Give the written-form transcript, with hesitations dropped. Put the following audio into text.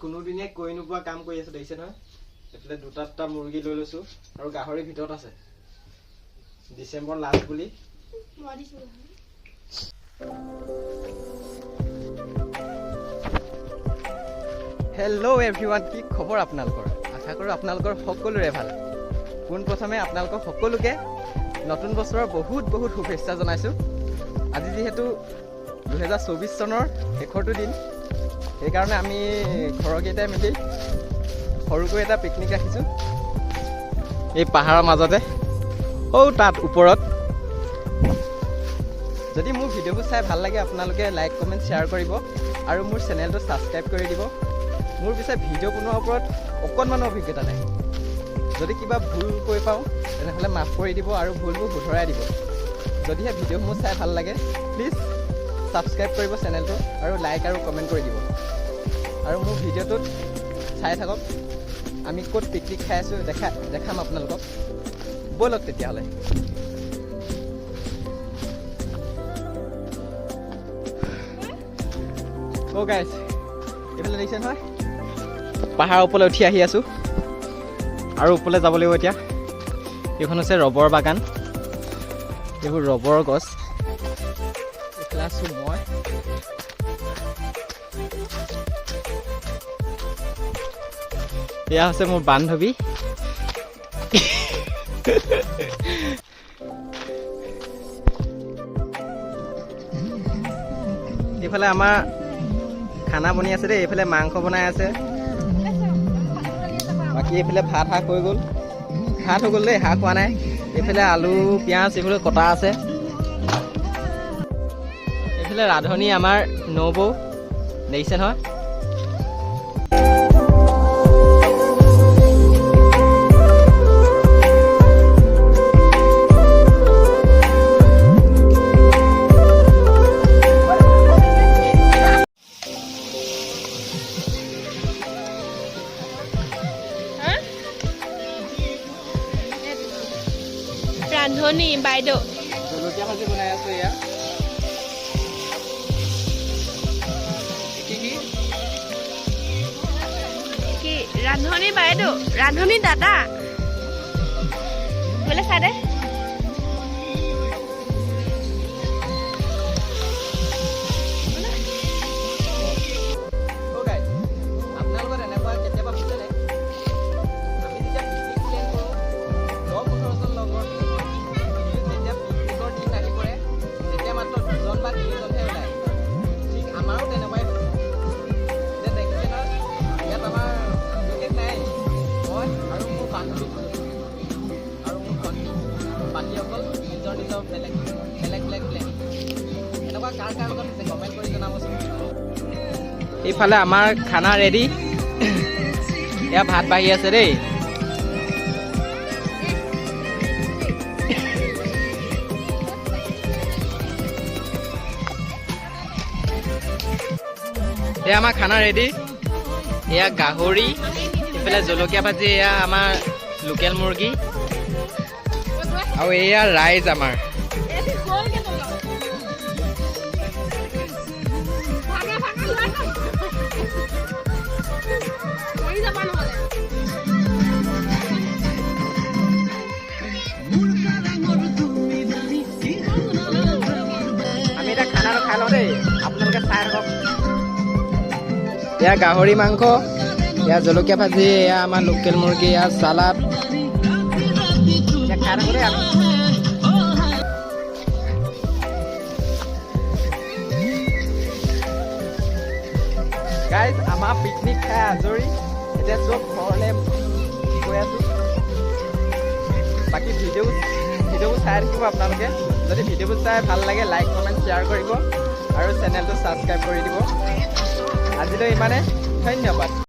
কোনোদিনে কৈ নোপোৱা কাম কৰি আছো দেখিছে নহয় এফালে দুটা মুৰ্গী লৈ লৈছো আৰু গাহৰি ভিতৰত আছে ডিসেম্বৰ লাষ্ট বুলি হেল্ল' এভৰিৱান কি খবৰ আপোনালোকৰ আশা কৰোঁ আপোনালোকৰ সকলোৰে ভাল পোনপ্ৰথমে আপোনালোকৰ সকলোকে নতুন বছৰৰ বহুত বহুত শুভেচ্ছা জনাইছোঁ আজি যিহেতু 2024 চনৰ শেষৰটো দিন সেইকাৰণে আমি ঘৰকেইটাই মিলি সৰুকৈ এটা পিকনিক ৰাখিছোঁ এই পাহাৰৰ মাজতে তাত ওপৰত যদি মোৰ ভিডিঅ'বোৰ চাই ভাল লাগে আপোনালোকে লাইক কমেণ্ট শ্বেয়াৰ কৰিব আৰু মোৰ চেনেলটো ছাবস্ক্ৰাইব কৰি দিব মোৰ পিছে ভিডিঅ' বনোৱাৰ ওপৰত অকণমানো অভিজ্ঞতা নাই যদি কিবা ভুল কৈ পাওঁ তেনেহ'লে মাফ কৰি দিব আৰু ভুলবোৰ শুধৰাই দিব যদিহে ভিডিঅ'সমূহ চাই ভাল লাগে প্লিজ ছাবস্ক্ৰাইব কৰিব চেনেলটো আৰু লাইক আৰু কমেণ্ট কৰি দিব আৰু মোৰ ভিডিঅ'টোত চাই থাকক আমি ক'ত পিকনিক খাই আছোঁ দেখাম আপোনালোকক ব'লক তেতিয়াহ'লে গাইজ এইফালে দেখিছে নহয় পাহাৰৰ ওপৰলৈ উঠি আহি আছোঁ আৰু ওপৰলৈ যাব লাগিব এতিয়া এইখন হৈছে ৰবৰ বাগান এইবোৰ ৰবৰৰ গছ এইফালে আছোঁ মই এয়া হৈছে মোৰ বান্ধৱী এইফালে আমাৰ খানা বনি আছে দেই এইফালে মাংস বনাই আছে বাকী এইফালে ভাত শাক হৈ গ'ল দেই শাক খোৱা নাই এইফালে আলু পিঁয়াজ এইফালে কটা আছে এইফালে ৰান্ধনি আমাৰ নবৌ দেখিছে নহয় ৰান্ধনি বাইদেউ জলকীয়া ভাজি বনাই আছো এয়া কি ৰান্ধনি বাইদেউ ৰান্ধনি দাদা বোলে চাই দে আপোনালোকৰ এনেকুৱা কেতিয়াবা বুজিছেনে আমি যেতিয়া পিকনিক প্লেন কৰোঁ 10-15জন লগৰ যেতিয়া পিকনিকৰ দিন আহি পৰে তেতিয়া মাত্ৰ 2জন বা 3জনহে ওলায় ঠিক আমাৰো তেনেকুৱাই যে দেখিছে নহয় ইয়াত আমাৰ বিশেষ নাই মই আৰু মোৰ বান্ধৱী আৰু মোৰ ভণ্টি বাকীসকল নিজৰ বেলেগ প্লেন এনেকুৱা কাৰ লগত আছে কমেণ্ট কৰি জনাবচোন এইফালে আমাৰ খানা ৰেডি এয়া ভাত বাঢ়ি আছে দেই এয়া আমাৰ খানা ৰেডি এয়া গাহৰি এইফালে জলকীয়া ভাজি এয়া আমাৰ লোকেল মুৰ্গী আৰু এয়া ৰাইজ আমাৰ আমি এতিয়া খানাটো খাই লওঁ দেই আপোনালোকে চাই থাকক এয়া গাহৰি মাংস এয়া জলকীয়া ভাজি এয়া আমাৰ লোকেল মুৰ্গী এয়া চালাড খাই থাকোঁ দেই আমি গাইজ আমাৰ পিকনিক খাই আজৰি এতিয়া চব ঘৰলৈ গৈ আছোঁ বাকী ভিডিঅ'বোৰ চাই থাকিব আপোনালোকে যদি ভিডিঅ'বোৰ চাই ভাল লাগে লাইক কমেণ্ট শ্বেয়াৰ কৰিব আৰু চেনেলটো ছাবস্ক্ৰাইব কৰি দিব আজিলৈ ইমানে ধন্যবাদ।